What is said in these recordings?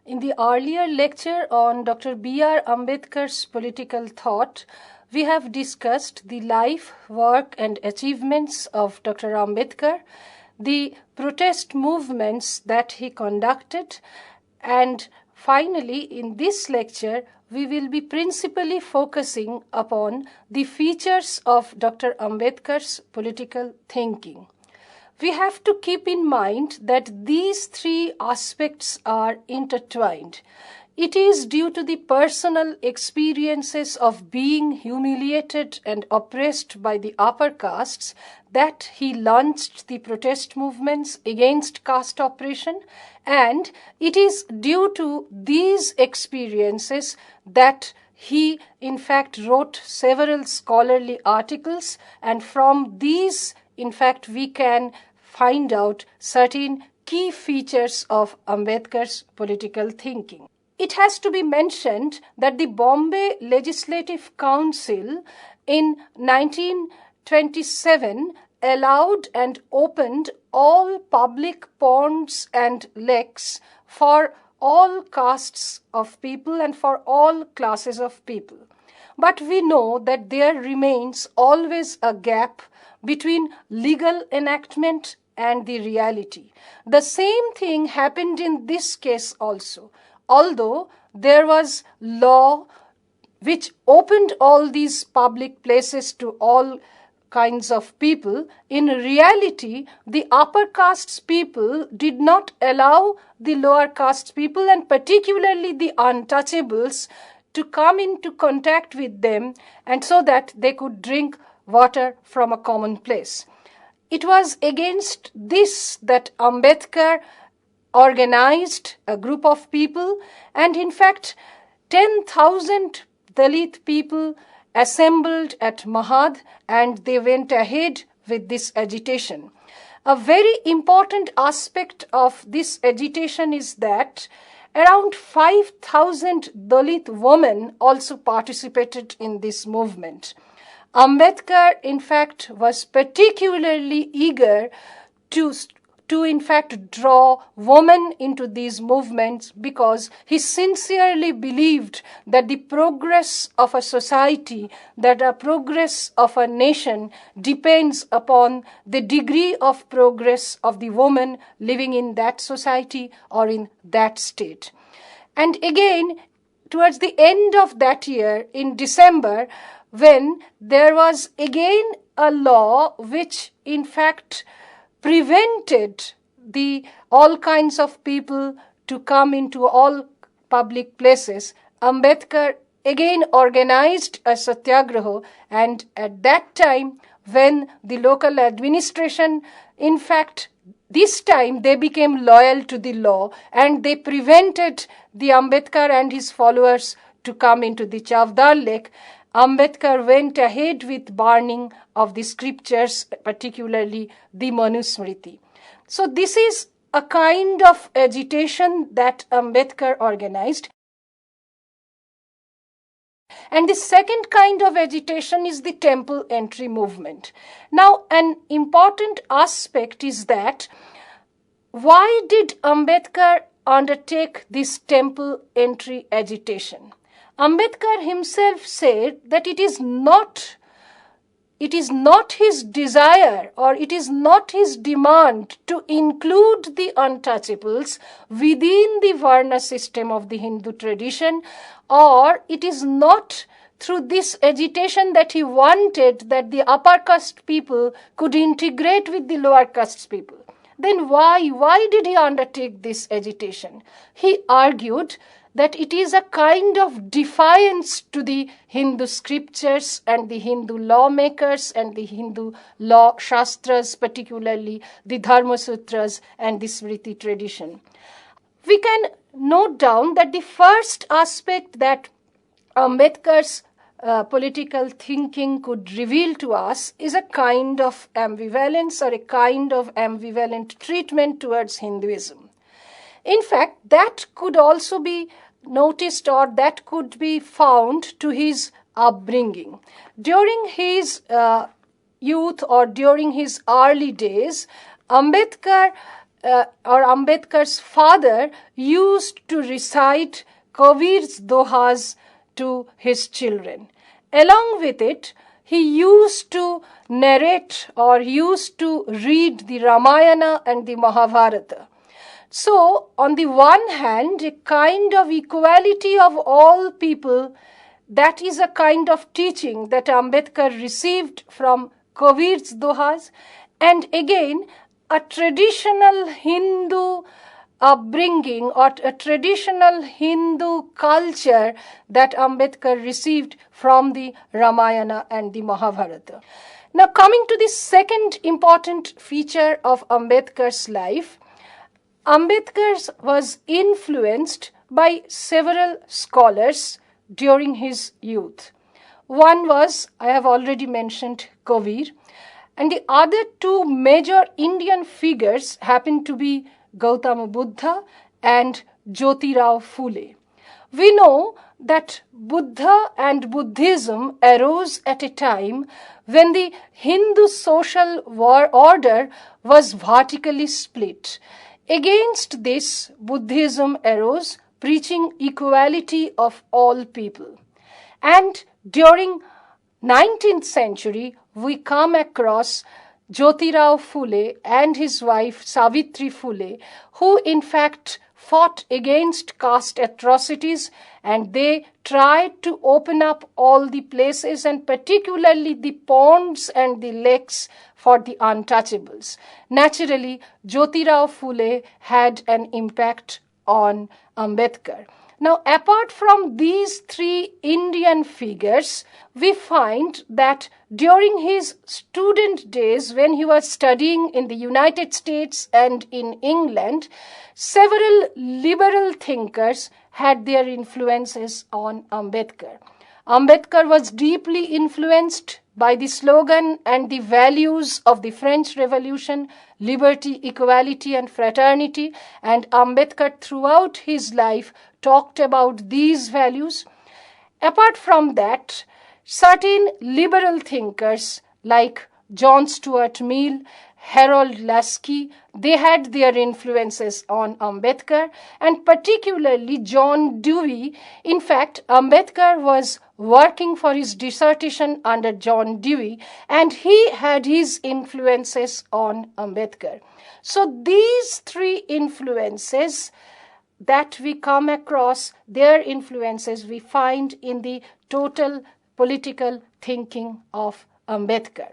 In the earlier lecture on Dr. B.R. Ambedkar's political thought, we have discussed the life, work and achievements of Dr. Ambedkar, the protest movements that he conducted, and finally in this lecture we will be principally focusing upon the features of Dr. Ambedkar's political thinking. We have to keep in mind that these three aspects are intertwined. It is due to the personal experiences of being humiliated and oppressed by the upper castes that he launched the protest movements against caste oppression, and it is due to these experiences that he in fact wrote several scholarly articles, and from these in fact we can find out certain key features of Ambedkar's political thinking. It has to be mentioned that the Bombay Legislative Council in 1927 allowed and opened all public ponds and lakes for all castes of people and for all classes of people. But we know that there remains always a gap between legal enactment and the reality. The same thing happened in this case also. Although there was law which opened all these public places to all kinds of people, in reality the upper castes people did not allow the lower castes people, and particularly the untouchables, to come into contact with them, and so that they could drink water from a common place. It was against this that Ambedkar organized a group of people, and in fact 10,000 Dalit people assembled at Mahad, and they went ahead with this agitation. A very important aspect of this agitation is that around 5,000 Dalit women also participated in this movement. Ambedkar, in fact, was particularly eager to in fact draw women into these movements, because he sincerely believed that the progress of a society, that the progress of a nation depends upon the degree of progress of the woman living in that society or in that state. And again, towards the end of that year, in December, when there was again a law which in fact prevented all kinds of people to come into all public places, Ambedkar again organized a satyagraha, and at that time when the local administration, in fact this time they became loyal to the law and they prevented the Ambedkar and his followers to come into the Chavdar Lake, Ambedkar went ahead with burning of the scriptures, particularly the Manusmriti. So this is a kind of agitation that Ambedkar organized. And the second kind of agitation is the temple entry movement. Now, an important aspect is that why did Ambedkar undertake this temple entry agitation? Ambedkar himself said that it is not his desire or it is not his demand to include the untouchables within the Varna system of the Hindu tradition, or it is not through this agitation that he wanted that the upper caste people could integrate with the lower caste people. Then why did he undertake this agitation? He argued that it is a kind of defiance to the Hindu scriptures and the Hindu lawmakers and the Hindu law shastras, particularly the Dharma Sutras and the Smriti tradition. We can note down that the first aspect that Ambedkar's political thinking could reveal to us is a kind of ambivalence or a kind of ambivalent treatment towards Hinduism. In fact, that could also be noticed or that could be found to his upbringing. During his youth or during his early days, Ambedkar or Ambedkar's father used to recite Kabir's dohas to his children. Along with it, he used to narrate or used to read the Ramayana and the Mahabharata. So, on the one hand, a kind of equality of all people, that is a kind of teaching that Ambedkar received from Kabir's dohas, and again, a traditional Hindu upbringing or a traditional Hindu culture that Ambedkar received from the Ramayana and the Mahabharata. Now, coming to the second important feature of Ambedkar's life, Ambedkar was influenced by several scholars during his youth. One was, I have already mentioned, Kabir, and the other two major Indian figures happened to be Gautama Buddha and Jyotirao Phule. We know that Buddha and Buddhism arose at a time when the Hindu social order was vertically split. Against this, Buddhism arose, preaching equality of all people. And during 19th century, we come across Jyotirao Phule and his wife Savitri Phule, who in fact fought against caste atrocities, and they tried to open up all the places and particularly the ponds and the lakes for the untouchables. Naturally, Jyotirao Phule had an impact on Ambedkar. Now, apart from these three Indian figures, we find that during his student days, when he was studying in the United States and in England, several liberal thinkers had their influences on Ambedkar. Ambedkar was deeply influenced by the slogan and the values of the French Revolution, liberty, equality, and fraternity, and Ambedkar throughout his life talked about these values. Apart from that, certain liberal thinkers like John Stuart Mill, Harold Lasky, they had their influences on Ambedkar, and particularly John Dewey. In fact, Ambedkar was working for his dissertation under John Dewey, and he had his influences on Ambedkar. So these three influences that we come across, their influences we find in the total political thinking of Ambedkar.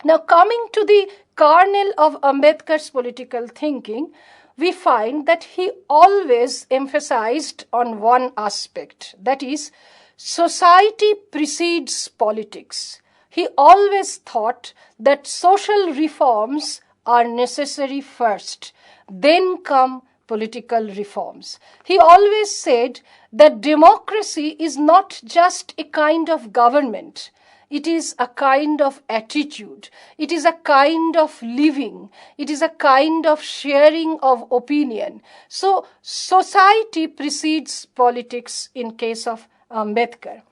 Now, coming to the kernel of Ambedkar's political thinking, we find that he always emphasized on one aspect, that is, society precedes politics. He always thought that social reforms are necessary first, then come political reforms. He always said that democracy is not just a kind of government. It is a kind of attitude. It is a kind of living. It is a kind of sharing of opinion. So, society precedes politics in case of Ambedkar.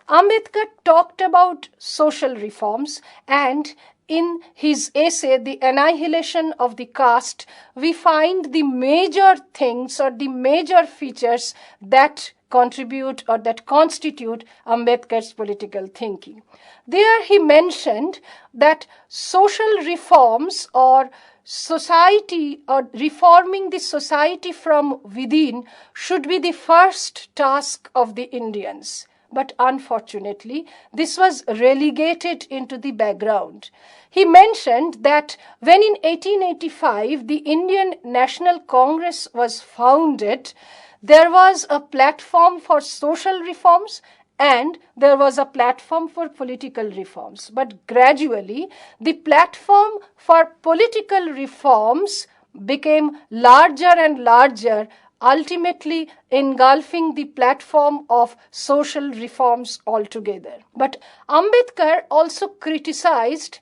Ambedkar talked about social reforms, and in his essay, The Annihilation of the Caste, we find the major things or the major features that contribute or that constitute Ambedkar's political thinking. There he mentioned that social reforms or society or reforming the society from within should be the first task of the Indians. But unfortunately, this was relegated into the background. He mentioned that when in 1885 the Indian National Congress was founded, there was a platform for social reforms and there was a platform for political reforms. But gradually, the platform for political reforms became larger and larger, ultimately engulfing the platform of social reforms altogether. But Ambedkar also criticized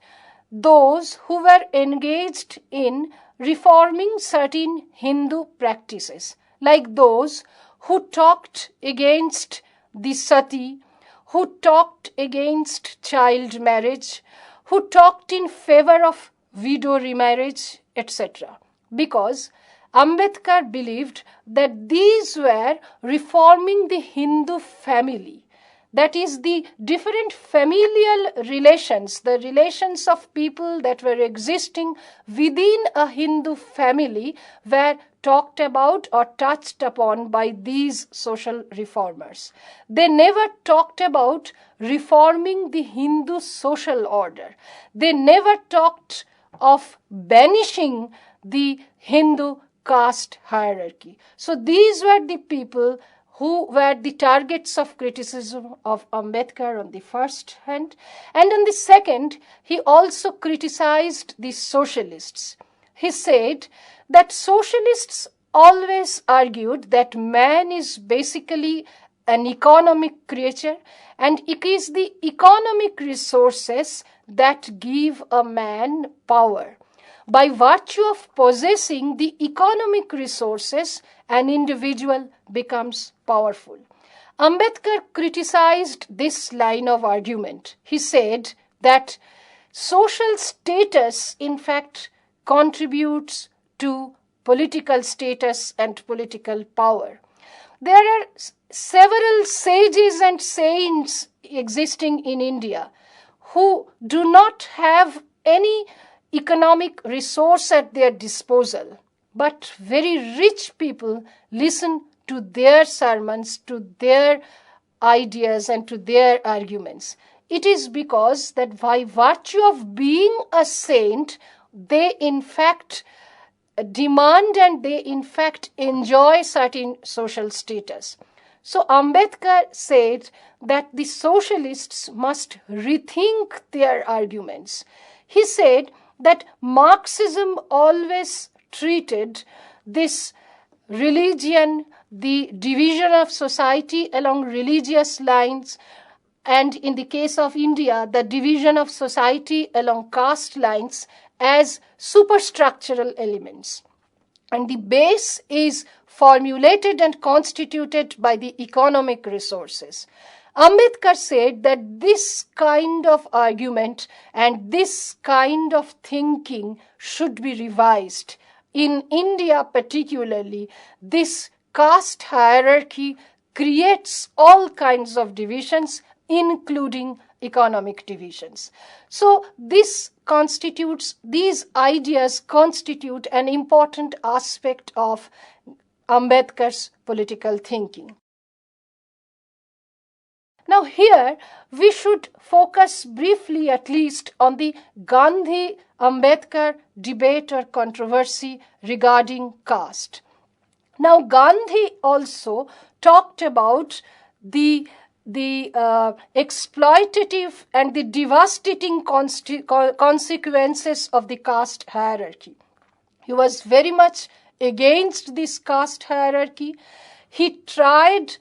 those who were engaged in reforming certain Hindu practices, like those who talked against the sati, who talked against child marriage, who talked in favor of widow remarriage, etc. Because Ambedkar believed that these were reforming the Hindu family. That is, the different familial relations, the relations of people that were existing within a Hindu family were talked about or touched upon by these social reformers. They never talked about reforming the Hindu social order. They never talked of banishing the Hindu caste hierarchy. So these were the people who were the targets of criticism of Ambedkar on the first hand. And on the second, he also criticized the socialists. He said that socialists always argued that man is basically an economic creature, and it is the economic resources that give a man power. By virtue of possessing the economic resources, an individual becomes powerful. Ambedkar criticized this line of argument. He said that social status, in fact, contributes to political status and political power. There are several sages and saints existing in India who do not have any economic resource at their disposal, but very rich people listen to their sermons, to their ideas, and to their arguments. It is because that by virtue of being a saint, they in fact demand and they in fact enjoy certain social status. So Ambedkar said that the socialists must rethink their arguments. He said that Marxism always treated this religion, the division of society along religious lines, and in the case of India, the division of society along caste lines as superstructural elements. And the base is formulated and constituted by the economic resources. Ambedkar said that this kind of argument and this kind of thinking should be revised. In India particularly, this caste hierarchy creates all kinds of divisions, including economic divisions. So these ideas constitute an important aspect of Ambedkar's political thinking. Now here we should focus briefly at least on the Gandhi-Ambedkar debate or controversy regarding caste. Now Gandhi also talked about the exploitative and the devastating consequences of the caste hierarchy. He was very much against this caste hierarchy. He tried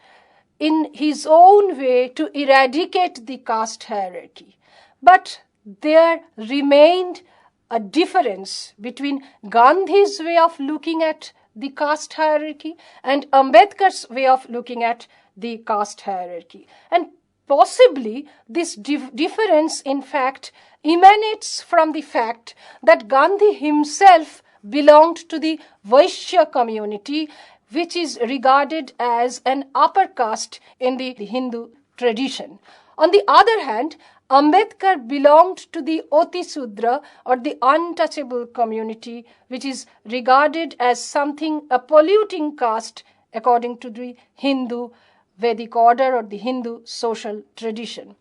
in his own way to eradicate the caste hierarchy. But there remained a difference between Gandhi's way of looking at the caste hierarchy and Ambedkar's way of looking at the caste hierarchy. And possibly this difference, in fact, emanates from the fact that Gandhi himself belonged to the Vaishya community, which is regarded as an upper caste in the Hindu tradition. On the other hand, Ambedkar belonged to the Oti Sudra or the untouchable community, which is regarded as a polluting caste according to the Hindu Vedic order or the Hindu social tradition.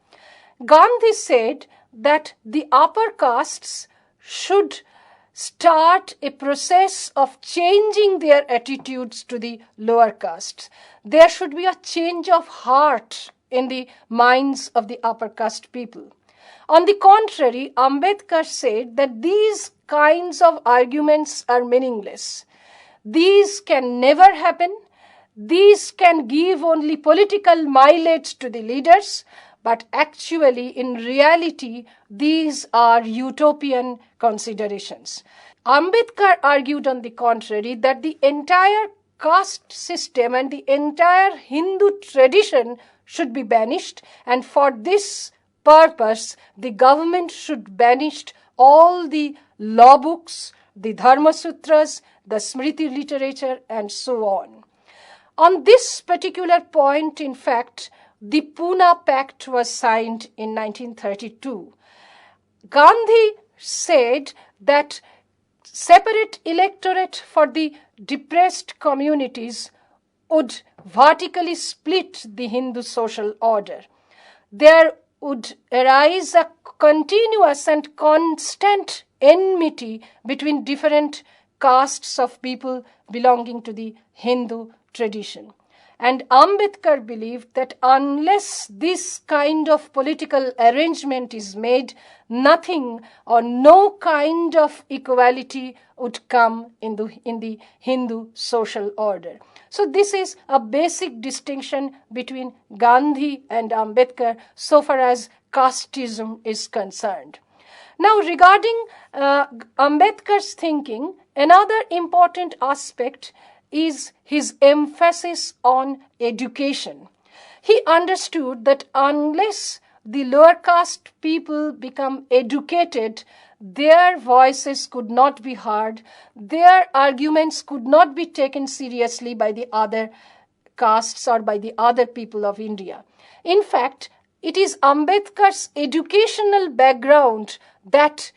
Gandhi said that the upper castes should start a process of changing their attitudes to the lower castes. There should be a change of heart in the minds of the upper caste people. On the contrary, Ambedkar said that these kinds of arguments are meaningless. These can never happen. These can give only political mileage to the leaders, but actually, in reality, these are utopian considerations. Ambedkar argued, on the contrary, that the entire caste system and the entire Hindu tradition should be banished, and for this purpose, the government should banish all the law books, the Dharma Sutras, the Smriti literature, and so on. On this particular point, in fact, the Pune Pact was signed in 1932. Gandhi said that separate electorate for the depressed communities would vertically split the Hindu social order. There would arise a continuous and constant enmity between different castes of people belonging to the Hindu tradition. And Ambedkar believed that unless this kind of political arrangement is made, nothing or no kind of equality would come in the Hindu social order. So this is a basic distinction between Gandhi and Ambedkar so far as casteism is concerned. Now, regarding Ambedkar's thinking, another important aspect is his emphasis on education. He understood that unless the lower caste people become educated, their voices could not be heard, their arguments could not be taken seriously by the other castes or by the other people of India. In fact, it is Ambedkar's educational background that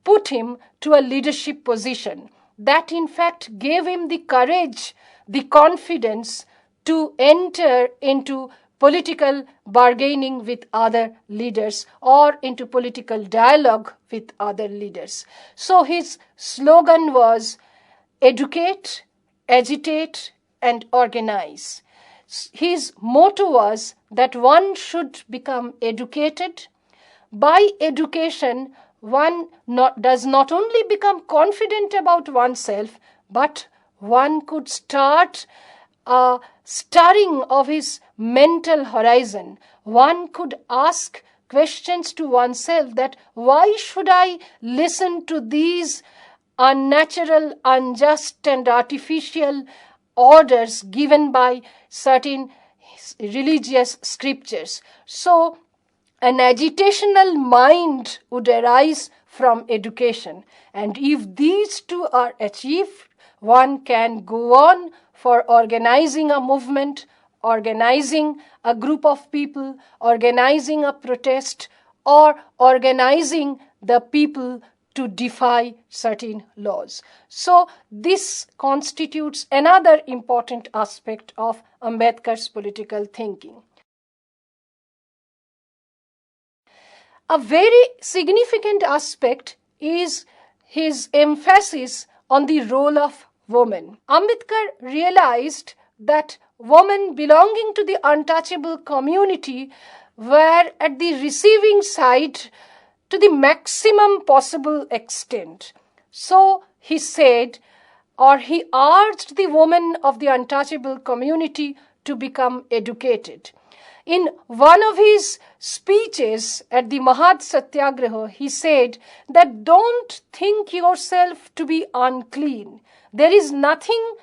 put him to a leadership position, that in fact gave him the courage, the confidence to enter into political bargaining with other leaders or into political dialogue with other leaders. So his slogan was educate, agitate, and organize. His motto was that one should become educated. By education, one does not only become confident about oneself, but one could start a stirring of his mental horizon. One could ask questions to oneself that why should I listen to these unnatural, unjust, and artificial orders given by certain religious scriptures. So an agitational mind would arise from education. And if these two are achieved, one can go on for organizing a movement, organizing a group of people, organizing a protest, or organizing the people to defy certain laws. So this constitutes another important aspect of Ambedkar's political thinking. A very significant aspect is his emphasis on the role of women. Ambedkar realized that women belonging to the untouchable community were at the receiving side to the maximum possible extent. So he said, or he urged the women of the untouchable community to become educated. In one of his speeches at the Mahad Satyagraha, he said that don't think yourself to be unclean. There is nothing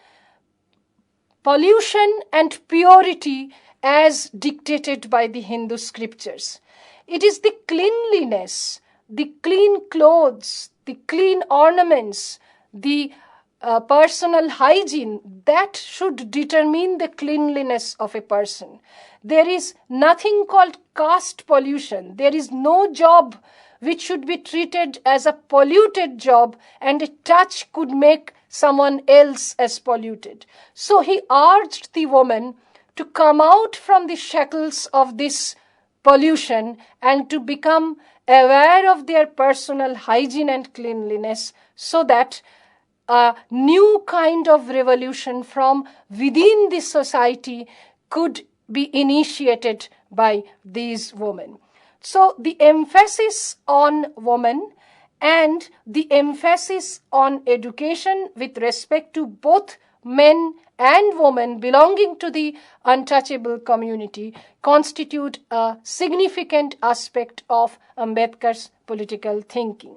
pollution and purity as dictated by the Hindu scriptures. It is the cleanliness, the clean clothes, the clean ornaments, the personal hygiene that should determine the cleanliness of a person. There is nothing called caste pollution. There is no job which should be treated as a polluted job, and a touch could make someone else as polluted. So he urged the woman to come out from the shackles of this pollution and to become aware of their personal hygiene and cleanliness, so that a new kind of revolution from within the society could be initiated by these women. So the emphasis on women and the emphasis on education with respect to both men and women belonging to the untouchable community constitute a significant aspect of Ambedkar's political thinking.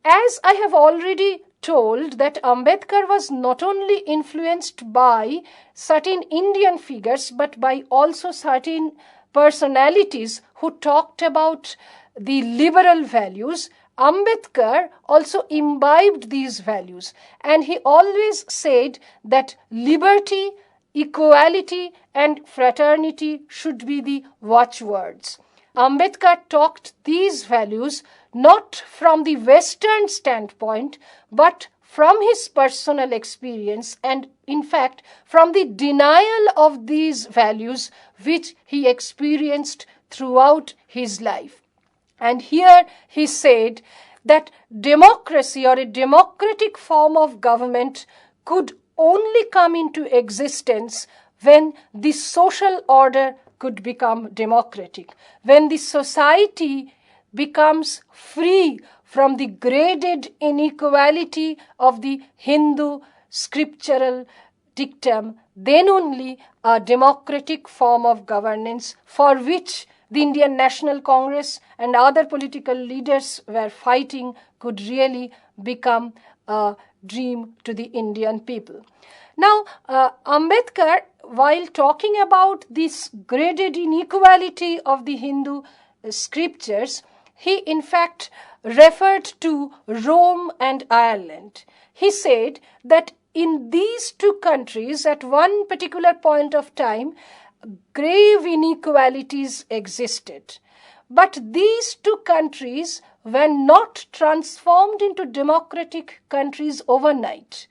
As I have already told, that Ambedkar was not only influenced by certain Indian figures but by also certain personalities who talked about the liberal values. Ambedkar also imbibed these values, and he always said that liberty, equality, and fraternity should be the watchwords. Ambedkar talked these values not from the Western standpoint, but from his personal experience, and in fact from the denial of these values which he experienced throughout his life. And here he said that democracy, or a democratic form of government, could only come into existence when the social order could become democratic, when the society becomes free from the graded inequality of the Hindu scriptural dictum. Then only a democratic form of governance, for which the Indian National Congress and other political leaders were fighting, could really become a dream to the Indian people. Now, Ambedkar, while talking about this graded inequality of the Hindu scriptures, he in fact referred to Rome and Ireland. He said that in these two countries, at one particular point of time, grave inequalities existed. But these two countries were not transformed into democratic countries overnight.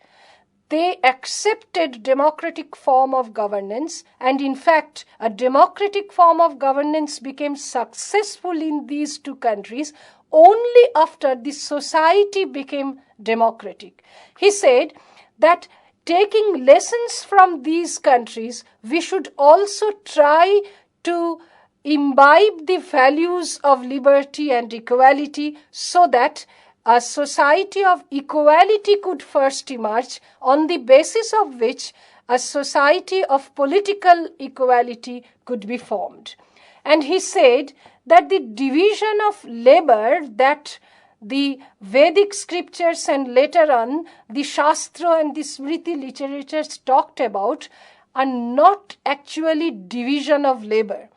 They accepted democratic form of governance, and in fact a democratic form of governance became successful in these two countries only after the society became democratic. He said that taking lessons from these countries, we should also try to imbibe the values of liberty and equality, so that a society of equality could first emerge, on the basis of which a society of political equality could be formed. And he said that the division of labor that the Vedic scriptures and later on the Shastra and the Smriti literatures talked about are not actually division of labor.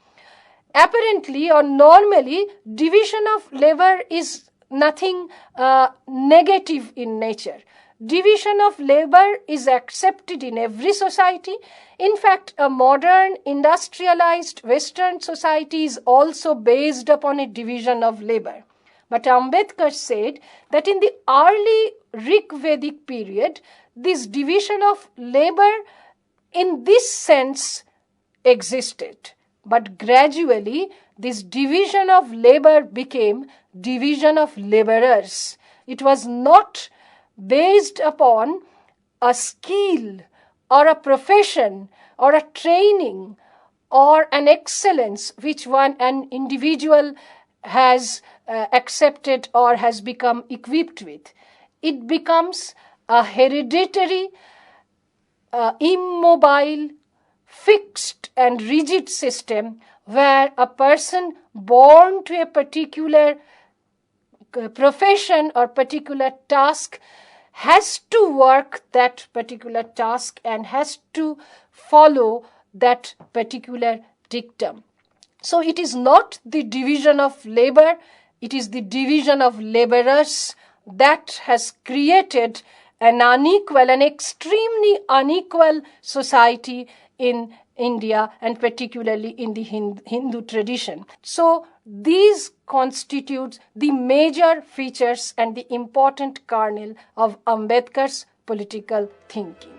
Apparently or normally, division of labor is nothing negative in nature. Division of labor is accepted in every society. In fact, a modern industrialized Western society is also based upon a division of labor. But Ambedkar said that in the early Rig Vedic period, this division of labor in this sense existed. But gradually, this division of labor became division of laborers. It was not based upon a skill or a profession or a training or an excellence which an individual has accepted or has become equipped with. It becomes a hereditary, immobile, fixed and rigid system where a person born to a particular profession or particular task has to work that particular task and has to follow that particular dictum. So it is not the division of labor, it is the division of laborers that has created an extremely unequal society in India, and particularly in the Hindu tradition. So these constitute the major features and the important kernel of Ambedkar's political thinking.